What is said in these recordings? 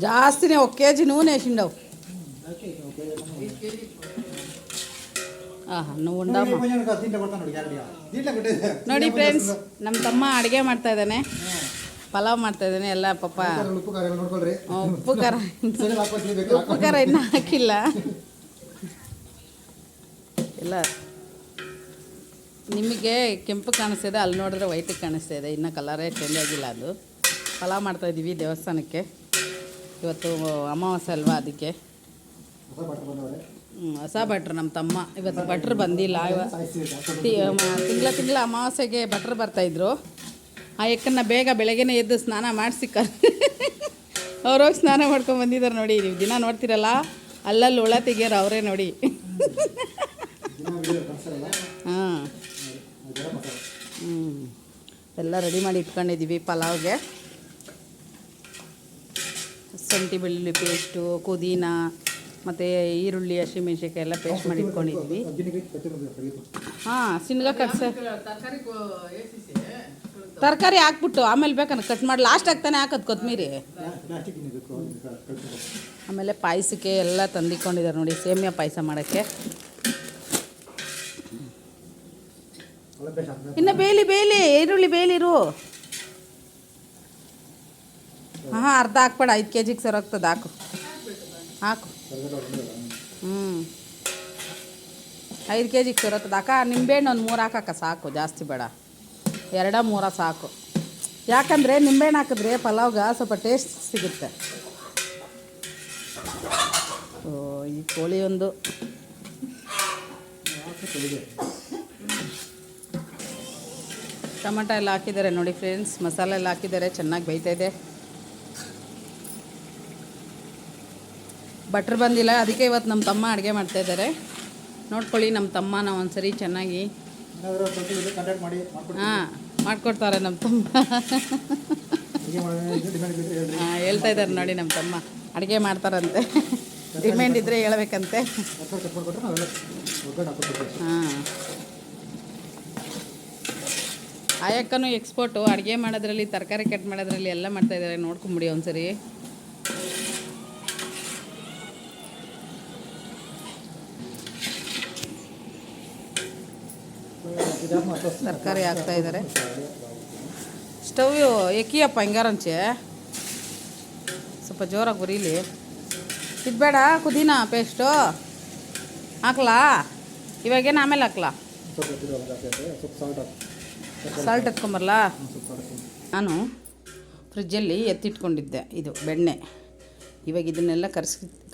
ಜಾಸ್ತಿನೇ 1 kg ನೂనె వేసిండవు నువ్వు ఉండಮ್ಮ ನೋಡಿ ಫ್ರೆಂಡ್ಸ್ ನಮ್ಮ ತಮ್ಮ ಅಡುಗೆ ಮಾಡ್ತಾ ಇದ್ದಾನೆ ಪಲಾವ್ ಮಾಡ್ತಾ ಇದ್ದಾನೆ ಎಲ್ಲ ಪಾಪ ಉಪ್ಪು ಖಾರ ಇನ್ನೂ ಹಾಕಿಲ್ಲ ಎಲ್ಲ ನಿಮಗೆ ಕೆಂಪು ಕಾಣಿಸ್ತಿದೆ ಅಲ್ಲಿ ನೋಡಿದ್ರೆ ವೈಟಿಗೆ ಕಾಣಿಸ್ತಾ ಇದೆ ಇನ್ನೂ ಕಲರೇ ಚೇಂಜ್ ಆಗಿಲ್ಲ ಅದು ಪಲಾವ್ ಮಾಡ್ತಾಯಿದ್ದೀವಿ ದೇವಸ್ಥಾನಕ್ಕೆ ಇವತ್ತು ಅಮಾವಾಸ್ಯೆ ಅಲ್ವಾ ಅದಕ್ಕೆ ಹೊಸ ಭಟ್ರು ನಮ್ಮ ತಮ್ಮ ಇವತ್ತು ಭಟ್ರು ಬಂದಿಲ್ಲ ತಿಂಗಳ ಅಮಾವಾಸ್ಯೆಗೆ ಭಟ್ರು ಬರ್ತಾಯಿದ್ರು ಆ ಎಕ್ಕನ್ನು ಬೇಗ ಬೆಳಗ್ಗೆನೇ ಎದ್ದು ಸ್ನಾನ ಮಾಡಿಸಿ ಅವ್ರೋಗಿ ಸ್ನಾನ ಮಾಡ್ಕೊಂಡು ಬಂದಿದ್ದಾರೆ ನೋಡಿ ನೀವು ದಿನ ನೋಡ್ತೀರಲ್ಲ ಅಲ್ಲಲ್ಲಿ ಹುಳ ತೆಗಿಯೋರು ಅವರೇ ನೋಡಿ ಹಾಂ ಎಲ್ಲ ರೆಡಿ ಮಾಡಿ ಇಟ್ಕೊಂಡಿದ್ದೀವಿ ಪಲಾವ್ಗೆ ಶುಂಠಿ ಬೆಳ್ಳುಳ್ಳಿ ಪೇಸ್ಟು ಪುದೀನ ಮತ್ತು ಈರುಳ್ಳಿ ಹಸಿಮೆಣ್ಸಿನ್ಕಾಯಿ ಎಲ್ಲ ಪೇಸ್ಟ್ ಮಾಡಿ ಇಟ್ಕೊಂಡಿದ್ದೀವಿ ಹಾಂ ಸಿನ್ಗ ತರಕಾರಿ ಹಾಕ್ಬಿಟ್ಟು ಆಮೇಲೆ ಬೇಕನ್ನ ಕಟ್ ಮಾಡಿ ಲಾಸ್ಟ್ ಆಗ್ತಾನೆ ಹಾಕೋದು ಕೊತ್ತಂಬರಿ ಆಮೇಲೆ ಪಾಯಸಕ್ಕೆ ಎಲ್ಲ ತಂದಿಕೊಂಡಿದ್ದಾರೆ ನೋಡಿ ಸೇಮಿಯಾ ಪಾಯಸ ಮಾಡೋಕ್ಕೆ ಇನ್ನು ಬೇಲಿ ಈರುಳ್ಳಿ ಬೇಲಿರು ಹಾಂ ಅರ್ಧ ಹಾಕ್ಬೇಡ 5 kgಗೆ ಸರೋಗ್ತದೆ ಹಾಕು 5 kgಗೆ ಸರೋಗ್ತದೆ ಅಕ್ಕ ನಿಂಬೆಹಣ್ಣು ಒಂದು 3 ಹಾಕಕ್ಕ ಸಾಕು ಜಾಸ್ತಿ ಬೇಡ 2-3 ಸಾಕು ಯಾಕಂದರೆ ನಿಂಬೆಹಣ್ಣು ಹಾಕಿದ್ರೆ ಪಲಾವ್ಗೆ ಸ್ವಲ್ಪ ಟೇಸ್ಟ್ ಸಿಗುತ್ತೆ ಈ ಕೋಳಿ ಒಂದು ಟೊಮೆಟೊ ಎಲ್ಲ ಹಾಕಿದ್ದಾರೆ ನೋಡಿ ಫ್ರೆಂಡ್ಸ್ ಮಸಾಲೆ ಎಲ್ಲ ಹಾಕಿದ್ದಾರೆ ಚೆನ್ನಾಗಿ ಬೇಯ್ತಾಯಿದೆ ಭಟ್ರು ಬಂದಿಲ್ಲ ಅದಕ್ಕೆ ಇವತ್ತು ನಮ್ಮ ತಮ್ಮ ಅಡುಗೆ ಮಾಡ್ತಾಯಿದ್ದಾರೆ ನೋಡ್ಕೊಳ್ಳಿ ನಮ್ಮ ತಮ್ಮನ ಒಂದ್ಸರಿ ಚೆನ್ನಾಗಿ ಹಾಂ ಮಾಡಿಕೊಡ್ತಾರೆ ನಮ್ಮ ತಮ್ಮ ಹಾಂ ಹೇಳ್ತಾ ಇದ್ದಾರೆ ನೋಡಿ ನಮ್ಮ ತಮ್ಮ ಅಡುಗೆ ಮಾಡ್ತಾರಂತೆ ಡಿಮ್ಯಾಂಡ್ ಇದ್ದರೆ ಹೇಳ್ಬೇಕಂತೆ ಹಾಂ ಆಯಕ್ಕನೂ ಎಕ್ಸ್ಪೋರ್ಟು ಅಡುಗೆ ಮಾಡೋದ್ರಲ್ಲಿ ತರಕಾರಿ ಕಟ್ ಮಾಡೋದ್ರಲ್ಲಿ ಎಲ್ಲ ಮಾಡ್ತಾಯಿದ್ದಾರೆ ನೋಡ್ಕೊಂಬಿಡಿ ಒಂದ್ಸರಿ ತರಕಾರಿ ಹಾಕ್ತಾಯಿದ್ದಾರೆ ಸ್ಟವ್ ಎಕ್ಕಿಯಪ್ಪ ಹಿಂಗಾರಂಚೆ ಸ್ವಲ್ಪ ಜೋರಾಗಿ ಉರಿಲಿ ಇದು ಬೇಡ ಪುದೀನ ಪೇಸ್ಟು ಹಾಕ್ಲಾ ಇವಾಗೇನು ಆಮೇಲೆ ಹಾಕ್ಲಾ ಸಾಲ್ಟ್ ಎತ್ಕೊಂಬರಲ್ಲ ನಾನು ಫ್ರಿಜ್ಜಲ್ಲಿ ಎತ್ತಿಟ್ಕೊಂಡಿದ್ದೆ ಇದು ಬೆಣ್ಣೆ ಇವಾಗ ಇದನ್ನೆಲ್ಲ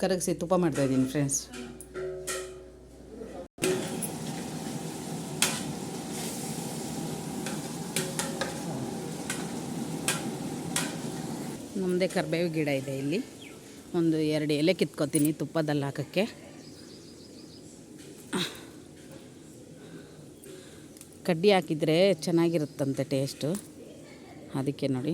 ಕರಗಿಸಿ ತುಪ್ಪ ಮಾಡ್ತಾಯಿದ್ದೀನಿ ಫ್ರೆಂಡ್ಸ್ ನಮ್ಮದೇ ಕರಿಬೇವು ಗಿಡ ಇದೆ ಇಲ್ಲಿ ಒಂದು 2 ಎಲೆ ಕಿತ್ಕೊತೀನಿ ತುಪ್ಪದಲ್ಲಿ ಹಾಕೋಕ್ಕೆ ಕಡ್ಡಿ ಹಾಕಿದರೆ ಚೆನ್ನಾಗಿರುತ್ತಂತೆ ಟೇಸ್ಟು ಅದಕ್ಕೆ ನೋಡಿ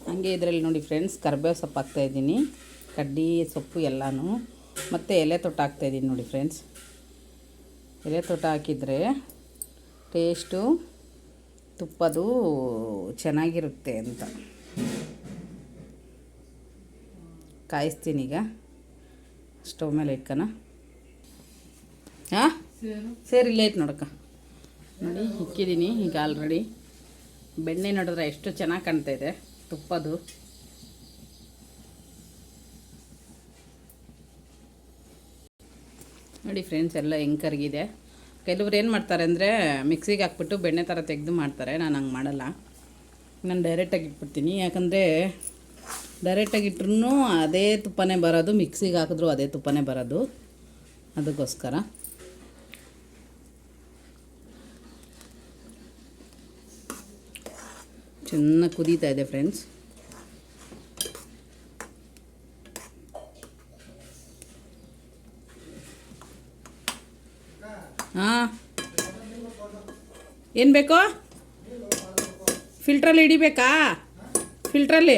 ಹಾಗೆ ಇದರಲ್ಲಿ ನೋಡಿ ಫ್ರೆಂಡ್ಸ್ ಕರಿಬೇವು ಸೊಪ್ಪು ಹಾಕ್ತಾಯಿದ್ದೀನಿ ಕಡ್ಡಿ ಸೊಪ್ಪು ಎಲ್ಲನೂ ಮತ್ತು ಎಲೆ ತೊಟ್ಟು ಹಾಕ್ತಾಯಿದ್ದೀನಿ ನೋಡಿ ಫ್ರೆಂಡ್ಸ್ ಎಲೆ ತೊಟ್ಟು ಹಾಕಿದರೆ ಟೇಸ್ಟು ತುಪ್ಪದು ಚೆನ್ನಾಗಿರುತ್ತೆ ಅಂತ ಕಾಯಿಸ್ತೀನಿ ಈಗ ಸ್ಟವ್ ಮೇಲೆ ಇಟ್ಕನ ಹಾಂ ಸೇರಿಲ್ಲ ಐತೆ ನೋಡಕ್ಕ ನೋಡಿ ಇಕ್ಕಿದ್ದೀನಿ ಈಗ ಆಲ್ರೆಡಿ ಬೆಣ್ಣೆ ನೋಡಿದ್ರೆ ಎಷ್ಟು ಚೆನ್ನಾಗಿ ಕಾಣ್ತಾಯಿದೆ ತುಪ್ಪದು ನೋಡಿ ಫ್ರೆಂಡ್ಸ್ ಎಲ್ಲ ಹೆಂಗೆ ಕರಗಿದೆ ಕೆಲವ್ರು ಏನು ಮಾಡ್ತಾರೆ ಅಂದರೆ ಮಿಕ್ಸಿಗೆ ಹಾಕ್ಬಿಟ್ಟು ಬೆಣ್ಣೆ ಥರ ತೆಗೆದು ಮಾಡ್ತಾರೆ ನಾನು ಹಂಗೆ ಮಾಡಲ್ಲ ನಾನು ಡೈರೆಕ್ಟಾಗಿ ಇಟ್ಬಿಡ್ತೀನಿ ಯಾಕಂದರೆ ಡೈರೆಕ್ಟಾಗಿ ಇಟ್ರೂ ಅದೇ ತುಪ್ಪನೇ ಬರೋದು ಮಿಕ್ಸಿಗೆ ಹಾಕಿದ್ರೂ ಅದೇ ತುಪ್ಪನೇ ಬರೋದು ಅದಕ್ಕೋಸ್ಕರ ಚೆನ್ನಾಗಿ ಕುದೀತಾ ಇದೆ ಫ್ರೆಂಡ್ಸ್ ಹಾಂ ಏನು ಬೇಕೋ ಫಿಲ್ಟ್ರಲ್ಲಿ ಹಿಡಿಬೇಕಾ ಫಿಲ್ಟ್ರಲ್ಲಿ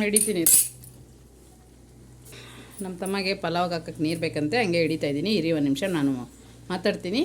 ಹಿಡಿತೀನಿ ನಮ್ಮ ತಮ್ಮಗೆ ಪಲಾವ್ಗೆ ಹಾಕಕ್ಕೆ ನೀರು ಬೇಕಂತೆ, ಹಂಗೆ ಹಿಡಿತಾ ಇದ್ದೀನಿ. ಇರಿ ಒಂದು ನಿಮಿಷ ನಾನು ಮಾತಾಡ್ತೀನಿ.